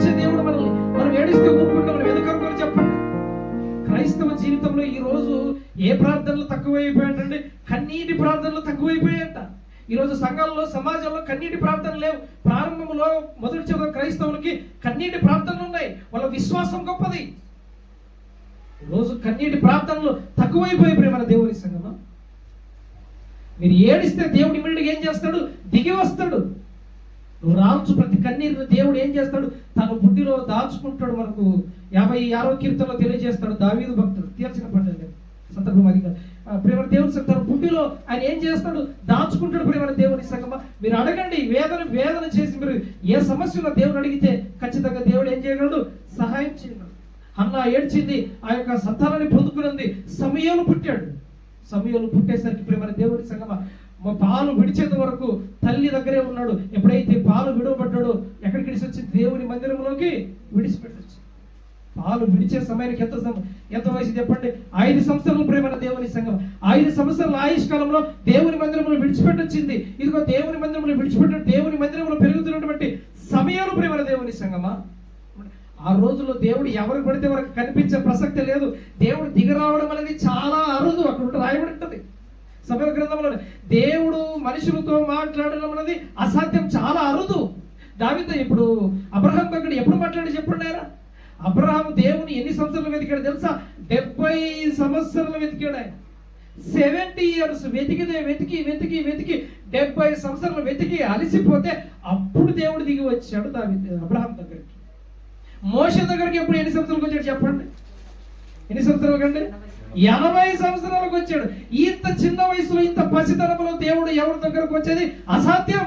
ప్రేమించే దేవుడు మనల్ని. మనం ఏడిస్తే ఊరుకుంటే మనం ఎందుకు అనుకోని చెప్పండి. క్రైస్తవ జీవితంలో ఈ రోజు ఏ ప్రార్థనలు తక్కువైపోయాయంటే కన్నీటి ప్రార్థనలు తక్కువైపోయాయంట. ఈరోజు సంఘాలలో సమాజంలో కన్నీటి ప్రార్థనలు లేవు. ప్రారంభంలో మొదటి చదువు క్రైస్తవులకి కన్నీటి ప్రార్థనలు ఉన్నాయి. వాళ్ళ విశ్వాసం గొప్పది. ఈరోజు కన్నీటి ప్రార్థనలు తక్కువైపోయి ప్రేమ దేవుని సంఘమా. మీరు ఏడిస్తే దేవుడు ఇమ్మీడియట్గా ఏం చేస్తాడు? దిగి వస్తాడు. నువ్వు రాల్చు ప్రతి కన్నీరుని దేవుడు ఏం చేస్తాడు? తన బుద్ధిలో దాచుకుంటాడు. మనకు 56వ కీర్తనలో తెలియజేస్తాడు దావీదు భక్తుడు. తీర్చిన పండుగ సందర్భం అది కాదు. ప్రేమ దేవుని తన బుద్ధిలో ఆయన ఏం చేస్తాడు? దాచుకుంటాడు. ప్రేమ దేవుని సంగమా, మీరు అడగండి. వేదన చేసి మీరు ఏ సమస్యలో దేవుని అడిగితే ఖచ్చితంగా దేవుడు ఏం చేయగలడు? సహాయం చేయగలడు. హన్నా ఏడ్చింది, ఆ యొక్క సంతానాన్ని పొందుకున్నది. సమూయేలు పుట్టాడు. సమూయేలు పుట్టేసరికి ప్రేమ దేవుని సంగమా పాలు విడిచేంత వరకు తల్లి దగ్గరే ఉన్నాడు. ఎప్పుడైతే పాలు విడవబడ్డాడో ఎక్కడికి విడిచొచ్చింది? దేవుని మందిరంలోకి విడిచిపెట్టొచ్చు. పాలు విడిచే సమయానికి ఎంత వయసు చెప్పండి? 5 సంవత్సరాలు ప్రేమ దేవుని సంఘం. 5 సంవత్సరాల ఆయుష్ కాలంలో దేవుని మందిరంలో విడిచిపెట్టొచ్చింది. ఇదిగో దేవుని మందిరంలో విడిచిపెట్ట దేవుని మందిరంలో పెరుగుతున్నటువంటి సమయాలు ప్రేమ దేవుని సంఘమా. ఆ రోజుల్లో దేవుడు ఎవరికి పడితే వరకు కనిపించే ప్రసక్తి లేదు. దేవుడు దిగరావడం అనేది చాలా అరుదు. అక్కడ రాయబడి ఉంటుంది సమయ గ్రంథంలో. దేవుడు మనుషులతో మాట్లాడడం అనేది అసాధ్యం, చాలా అరుదు. దావీదు ఇప్పుడు అబ్రహాం దగ్గర ఎప్పుడు మాట్లాడి చెప్పండి ఆయన. అబ్రహాం దేవుని ఎన్ని సంవత్సరాలు వెతికాడు తెలుసా? 70 సంవత్సరాలు వెతికాడు ఆయన. 70 years వెతికితే వెతికి 70 సంవత్సరాలు వెతికి అలసిపోతే అప్పుడు దేవుడు దిగి వచ్చాడు దావీదు అబ్రహాం దగ్గరికి. మోషే దగ్గరికి ఎప్పుడు ఎన్ని సంవత్సరాలకు వచ్చాడు చెప్పండి? ఎన్ని సంవత్సరాలు కండి? 80 సంవత్సరాలకు వచ్చాడు. ఇంత చిన్న వయసులో ఇంత పసితనంలో దేవుడు ఎవరి దగ్గరకు వచ్చేది అసాధ్యం.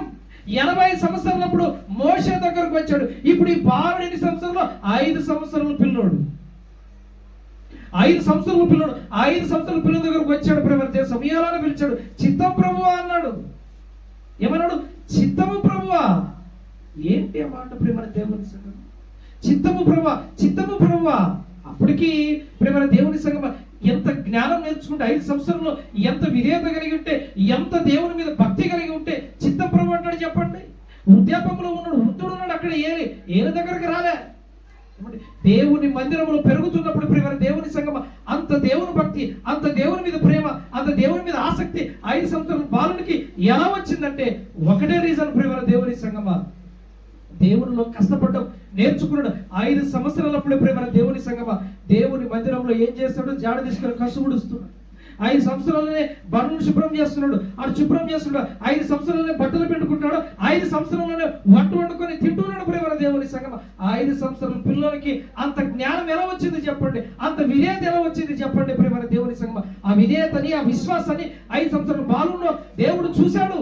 80 సంవత్సరాలప్పుడు మోషే దగ్గరకు వచ్చాడు. ఇప్పుడు ఈ బాలుడు ఎన్ని సంవత్సరాలు? 5 సంవత్సరాల పిల్లోడు. 5 సంవత్సరాల పిల్లోడు 5 సంవత్సరాల పిల్లల దగ్గరకు వచ్చాడు. ప్రేమ సమయాలను పిలిచాడు. చిత్తం ప్రభువా అన్నాడు. ఏమన్నాడు? చిత్తము ప్రభువా. ఏంటి ఆ మాట ప్రేమ దేవుని సంగం? చిత్తము ప్రభువా, చిత్తము ప్రభువా. అప్పటికి ప్రేమ దేవుని సంగమ ఎంత జ్ఞానం నేర్చుకుంటే 5 సంవత్సరంలో ఎంత విధేయత కలిగి ఉంటే, ఎంత దేవుని మీద భక్తి కలిగి ఉంటే చిత్త ప్రభు అంటాడు చెప్పండి. వృద్ధాపంలో ఉన్నాడు, వృద్ధుడు ఉన్నాడు. అక్కడ ఏలి దగ్గరకు రాలే. దేవుని మందిరంలో పెరుగుతున్నప్పుడు ప్రేమ దేవుని సంగమ అంత దేవుని భక్తి, అంత దేవుని మీద ప్రేమ, అంత దేవుని మీద ఆసక్తి 5 సంవత్సరాల బాలునికి ఎలా వచ్చిందంటే ఒకటే రీజన్ ప్రేమ దేవుని సంగమ. దేవునిలో కష్టపడ్డం నేర్చుకున్నాడు. 5 సంవత్సరాలప్పుడే ప్రేమ దేవుని సంగమ దేవుని మందిరంలో ఏం చేస్తాడు? జాడ తీసుకొని కసుగుడుస్తున్నాడు. 5 సంవత్సరాలనే బండ్లను శుభ్రం చేస్తున్నాడు. అటు శుభ్రం చేస్తున్నాడు. 5 సంవత్సరాలనే బట్టలు పెట్టుకుంటున్నాడు. 5 సంవత్సరాలనే వంట వండుకొని తింటున్నాడు ప్రేమ దేవుని సంగమ. 5 సంవత్సరాల పిల్లలకి అంత జ్ఞానం ఎలా వచ్చింది చెప్పండి? అంత విధేయత ఎలా వచ్చింది చెప్పండి ప్రేమ దేవుని సంగమ? ఆ విధేయతని, ఆ విశ్వాసాన్ని 5 సంవత్సరాల బాలులో దేవుడు చూశాడు.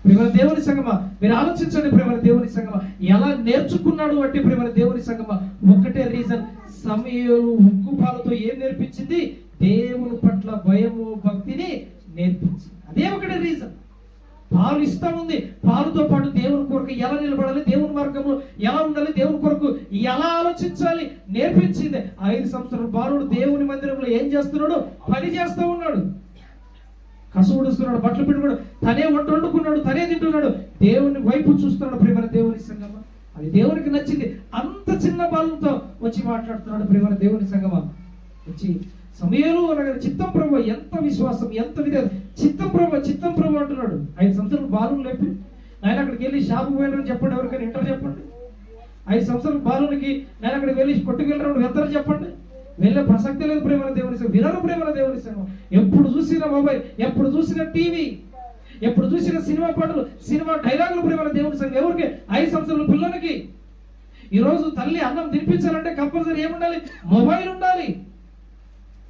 ప్రేమ దేవుని సంగమా, మీరు ఆలోచించండి. ప్రేమ దేవుని సంగమా ఎలా నేర్చుకున్నాడు అంటే ప్రేమ దేవుని సంగమా ఒకటే రీజన్. సమూయేలు ఉక్కుపాలతో ఏం నేర్పించింది? దేవుని పట్ల భయము, భక్తిని నేర్పించింది. అదే ఒకటే రీజన్. పాలు ఇస్తా ఉంది. పాలుతో పాటు దేవుని కొరకు ఎలా నిలబడాలి, దేవుని మార్గంలో ఎలా ఉండాలి, దేవుని కొరకు ఎలా ఆలోచించాలి నేర్పించింది. 5 సంవత్సరాల బాలుడు దేవుని మందిరంలో ఏం చేస్తున్నాడు? పని చేస్తూ ఉన్నాడు. కసువుడుస్తున్నాడు, బట్టలు పెట్టుకున్నాడు, తనే వంట వండుకున్నాడు, తనే తింటున్నాడు. దేవుని వైపు చూస్తున్నాడు ప్రేమ దేవుని సంగమా. అది దేవునికి నచ్చింది. అంత చిన్న బాలుతో వచ్చి మాట్లాడుతున్నాడు ప్రేమ దేవుని సంగమా. వచ్చి సమూయేలు అనగా చిత్తం ప్రభు. ఎంత విశ్వాసం, ఎంత విధేయత. చిత్తం ప్రభు అంటున్నాడు. 5 సంవత్సరాలు బాలు లేపి ఆయన అక్కడికి వెళ్ళి షాపు పోయినారని చెప్పండి. ఎవరికైనా ఇంటర్ చెప్పండి. 5 సంవత్సరాల బాలునికి నేను అక్కడికి వెళ్ళి కొట్టుకెళ్ళినాడు వెళ్తారు చెప్పండి. వెళ్ళే ప్రసక్తి లేదు ప్రేమ దేవుని సంగం. వినరు ప్రేమ దేవుని సంగం. ఎప్పుడు చూసిన మొబైల్, ఎప్పుడు చూసిన టీవీ, ఎప్పుడు చూసిన సినిమా పాటలు, సినిమా డైలాగులు ప్రేమ దేవుని సంగం. ఎవరికి? 5 సంవత్సరాల పిల్లలకి. ఈరోజు తల్లి అన్నం తినిపించాలంటే కంపల్సరీ ఏముండాలి? మొబైల్ ఉండాలి.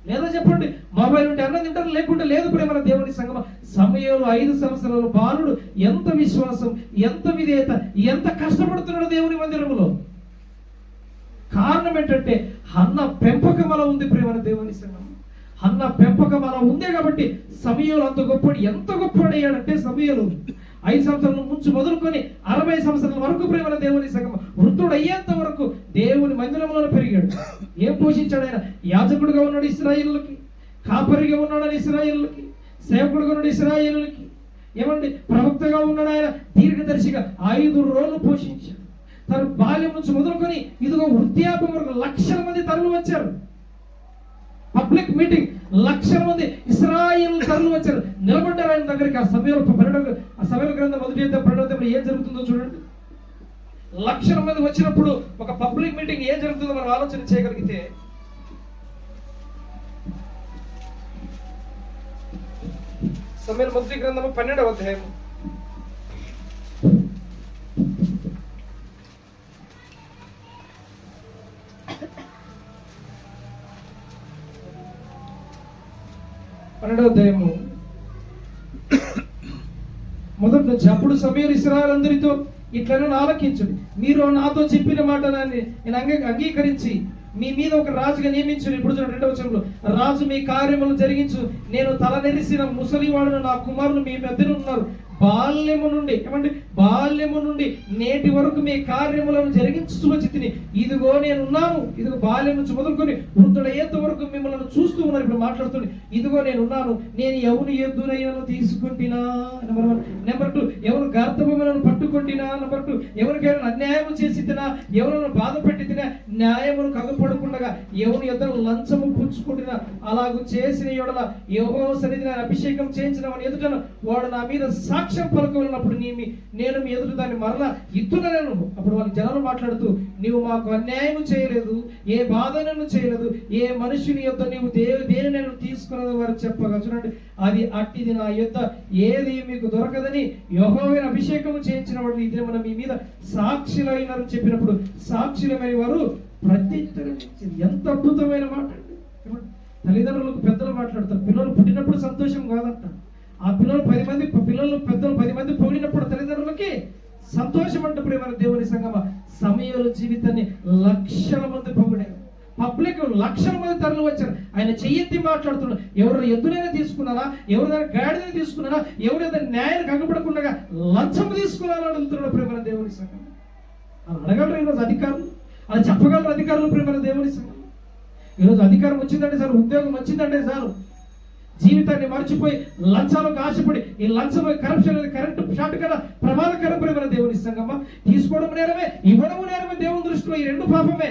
లేదా చెప్పండి? మొబైల్ ఉంటే అన్నం తింటారు, లేకుంటే లేదు ప్రేమ దేవుని సంగమ. సమూయేలు 5 సంవత్సరాల బాలుడు ఎంత విశ్వాసం, ఎంత విధేయత, ఎంత కష్టపడుతున్నాడు దేవుని మందిరంలో. కారణం ఏంటంటే హన్న పెంపకం అలా ఉంది ప్రేమ దేవుని సంగం. హన్న పెంపకం అలా ఉందే కాబట్టి సమూయేలు అంత గొప్పడు. ఎంత గొప్పడు అయ్యాడంటే సమూయేలు 5 సంవత్సరాల నుంచి మొదలుకొని 60 సంవత్సరాల వరకు ప్రేమ దేవుని సంగం వృద్ధుడు అయ్యేంత వరకు దేవుని మందిరంలోనే పెరిగాడు. ఏం పోషించాడు ఆయన? యాజకుడుగా ఉన్నాడు ఇశ్రాయేలుకి, కాపరిగా ఉన్నాడు ఇశ్రాయేలుకి, సేవకుడుగా ఉన్నాడు ఇశ్రాయేలుకి. ఏమండి ప్రవక్తగా ఉన్నాడు ఆయన, దీర్ఘదర్శిగా 5 రోజులు పోషించాడు. తన బాల్యం నుంచి మొదలుకొని ఇదిగో వృద్ధాప్యం వరకు లక్షల మంది తరలి వచ్చారు. పబ్లిక్ మీటింగ్, లక్షల మంది ఇశ్రాయేలు తరలి వచ్చారు, నిలబడ్డారు ఆయన దగ్గరికి. ఆ సమయంలో గ్రంథం 1:12 ఏం జరుగుతుందో చూడండి. లక్షల మంది వచ్చినప్పుడు ఒక పబ్లిక్ మీటింగ్ ఏం జరుగుతుందో మనం ఆలోచన చేయగలిగితే, సమయంలో 1 గ్రంథము 12వ అధ్యాయం 12వ అధ్యాయము మొదటి నుంచి. అప్పుడు సమూయేలు ఇశ్రాయేలందరితో ఇట్లను ఆలకించుడి, మీరు నాతో చెప్పిన మాట నేను అంగీకరించి మీ మీద ఒక రాజుగా నియమించు. ఇప్పుడు చూడండి 2వ వచనంలో, రాజు మీ కార్యములను జరిగించు, నేను తల నెరిసిన ముసలివాడును నా కుమారులు మీ మధ్యన ఉన్నారు. బాల్యము నుండి ఏమండి, బాల్యము నుండి నేటి వరకు మీ కార్యములను జరిగించు వచ్చి తిని, ఇదిగో నేను ఉన్నాను. ఇదిగో బాల్యం నుంచి మొదలుకొని వృద్ధుడయ్యేంత వరకు మిమ్మల్ని చూస్తూ ఉన్నారు. ఇప్పుడు మాట్లాడుతుంది, ఇదిగో నేను ఉన్నాను. నేను ఎవరు ఎద్దునైనా తీసుకుంటున్నా. నెంబర్ 2, ఎవరు గర్భములను పట్టుకుంటున్నా. నెంబర్ 2, ఎవరికైనా అన్యాయం చేసి తినా, ఎవరైనా బాధ పెట్టి తినా, న్యాయమును కగపడకుండా ఎవరు ఎదురు లంచము పుచ్చుకుంటున్నా, అలాగూ చేసిన ఎడల యెహోవా సన్నిధిని అభిషేకం చేయించిన వాని ఎదుటను వాడు నా మీద సాక్ష్యం పలకవలనప్పుడు నేను మీ ఎదుట దాన్ని మరలా ఇస్తున్నాను. అప్పుడు వాళ్ళ జనాలు మాట్లాడుతూ, నీవు మాకు అన్యాయం చేయలేదు, ఏ బాధనను చేయలేదు, ఏ మనుషుని యొద్ద నీవు దేని నేను తీసుకున్నది వారు చెప్పగా. చూడండి, అది అట్టిది నా యొద్ద ఏది మీకు దొరకదని యెహోవాను అభిషేకం చేయించిన వాడు ఈ దినమున మీ మీద సాక్షులైనారని చెప్పినప్పుడు సాక్షులమైన వారు ప్రత్యుత్తరం ఇచ్చింది. ఎంత అద్భుతమైన మాట అండి. తల్లిదండ్రులకు పెద్దలు మాట్లాడతారు, పిల్లలు పుట్టినప్పుడు సంతోషం కాదంట. ఆ పెద్దలు 10 మంది పొగిడినప్పుడు తల్లిదండ్రులకి సంతోషం అంట. ప్రియమైన దేవుని సంగమా, సమూయేలు జీవితాన్ని లక్షల మంది పొగిడారు. పబ్లిక్ లక్షల మంది తరలి వచ్చారు. ఆయన చెయ్యెత్తి మాట్లాడుతున్నాడు, ఎవరు ఎద్దునైనా తీసుకున్నారా, ఎవరైనా గాడిదని తీసుకున్నారా, ఎవరైనా న్యాయాన్ని కగపడకుండా లంచం తీసుకున్నారా అడుగుతున్నాడు. ప్రియమైన దేవుని సంగమా, అది అడగలరు ఈరోజు అధికారులు, అది చెప్పగలరు అధికారులు. ప్రియమైన దేవుని సంగమా, ఈరోజు అధికారం వచ్చిందంటే సార్, ఉద్యోగం వచ్చిందంటే సార్, జీవితాన్ని మర్చిపోయి లంచాలకు ఆశపడి, ఈ లంచం కరప్షన్ అనేది కరెంట్ షాట్ కదా ప్రమాదకరం. ప్రియమైన దేవుని సంగమా, తీసుకోవడం నేరమే, ఇవ్వడం నేరమే. దేవుని దృష్టిలో ఈ 2 పాపమే.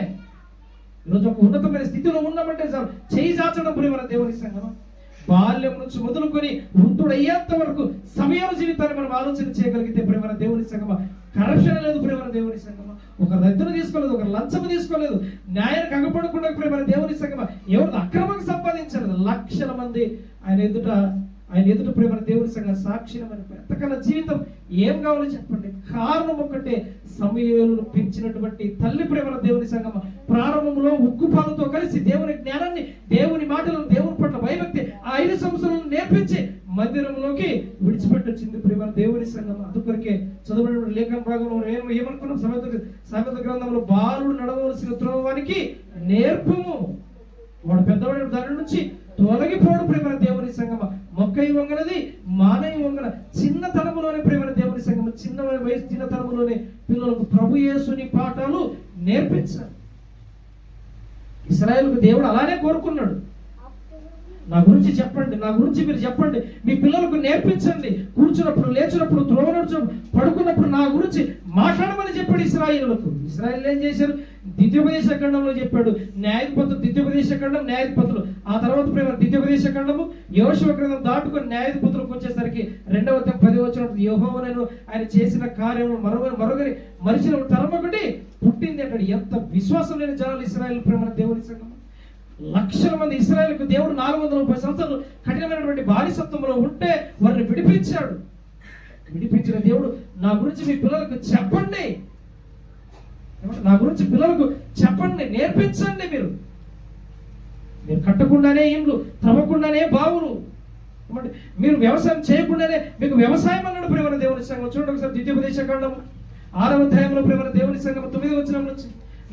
ఈరోజు ఒక ఉన్నతమైన స్థితిలో ఉన్నామంటే సార్, చేయి చాచడం. ప్రియమైన దేవుని సంగమా, బాల్యం నుంచి మొదలుకొని వృద్ధుడయ్యేంత వరకు సమయాల జీవితాన్ని మనం ఆలోచన చేయగలిగితే ప్రియమైన దేవుని సంగమా, కరప్షన్ లేదు. ప్రియమైన దేవుని సంగమా, ఒక రద్దును తీసుకోలేదు, ఒక లంచము తీసుకోలేదు, న్యాయాన్ని కగపడకుండా ప్రియమైన దేవుని సంగమా ఎవరు అక్రమంగా సంపాదించలేదు. లక్షల మంది ఆయన ఎదుట ప్రియమైన దేవుని సంగమా సాక్షిమైన ఎంతకన్నా జీవితం ఏం కావాలో చెప్పండి. కారణం ఒకటే, సమూయేలును పెంచినటువంటి తల్లి. ప్రియమైన దేవుని సంగమా, ప్రారంభంలో ఉక్కుపాలతో కలిసి దేవుని జ్ఞానాన్ని, దేవుని మాటలను, దేవుని పట్ల భయభక్తి 5 సంవత్సరాలను నేర్పించి మందిరంలోకి విడిచిపెట్టొచ్చింది. ప్రియమైన దేవుని సంగమా, అందుకొరకే చదువుబడిన లేఖన భాగంలో ఏమనుకున్నాం, సామెత గ్రంథంలో బాలుడు నడవలసిన త్రోవానికి నేర్పుము, వాడు పెద్దవాడు దాని నుంచి తొలగిపోడు. ప్రియమైన దేవుని సంగమా, మొక్కై వంగనది మానై వంగన. చిన్నతనములోనే ప్రియమైన దేవుని సంగమా, చిన్నతనములోనే పిల్లలకు ప్రభు యేసుని పాఠాలు నేర్పించాలి. ఇశ్రాయేలుకు దేవుడు అలానే కోరుకున్నాడు. నా గురించి చెప్పండి, నా గురించి మీరు చెప్పండి, మీ పిల్లలకు నేర్పించండి. కూర్చున్నప్పుడు, లేచినప్పుడు, త్రోవ నడుచున్నప్పుడు, పడుకున్నప్పుడు నా గురించి మాట్లాడమని చెప్పాడు ఇశ్రాయేలులకు. ఇశ్రాయేలు ఏం చేశారు? ద్వితీయోపదేశ ఖండంలో చెప్పాడు న్యాయాధిపతులు, ద్వితీయోపదేశ ఖండం, న్యాయాధిపతులు. ఆ తర్వాత ప్రేమ ద్వితీయోపదేశ ఖండము యెహోషువ గ్రంథం దాటుకొని న్యాయాధిపతులకు వచ్చేసరికి 2వ అధ్యాయం 10వ వచనం, యెహోవాను ఆయన చేసిన కార్యము మరిచిన తరం ఒకటి పుట్టింది అంటాడు. ఎంత విశ్వాసం లేని జనాలు ఇశ్రాయేలు. ప్రేమ దేవుని సంగమా, లక్షల మంది ఇశ్రాయేలుకు దేవుడు 430 సంవత్సరాలు కఠినమైనటువంటి బానిసత్వంలో ఉంటే వారిని విడిపించాడు. విడిపించిన దేవుడు నా గురించి మీ పిల్లలకు చెప్పండి, నా గురించి పిల్లలకు చెప్పండి, నేర్పించండి. మీరు కట్టకుండానే ఇండ్లు, త్రవ్వకుండానే బావులు, మీరు వ్యవసాయం చేయకుండానే మీకు వ్యవసాయం అన్నాడు. ప్రేమ దేవుని సంఘం చూడండి ఒకసారి ద్వితీయోపదేశ కాండం 6వ అధ్యాయంలో ప్రేమ దేవుని సంఘం 9వ వచనం నుంచి,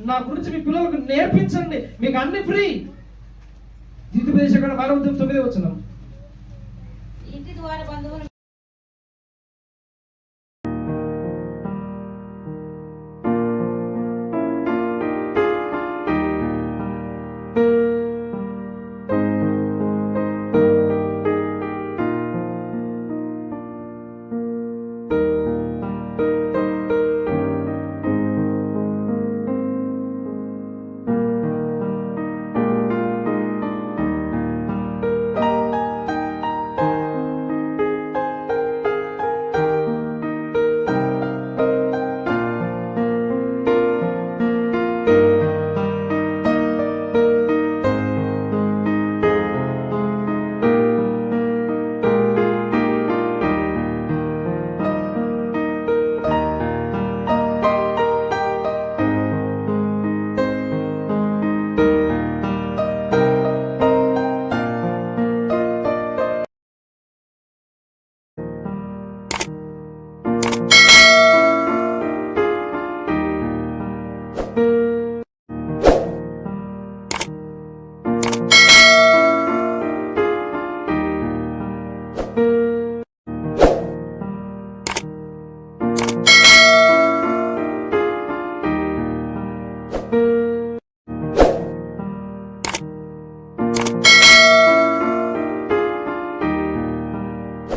నా గురించి మీ పిల్లలకు నేర్పించండి, మీకు అన్ని ఫ్రీ. ద్వితీయోపదేశ కాండం 6వ అధ్యాయం 9వ వచనం, ఇంటి ద్వారా బంధువులు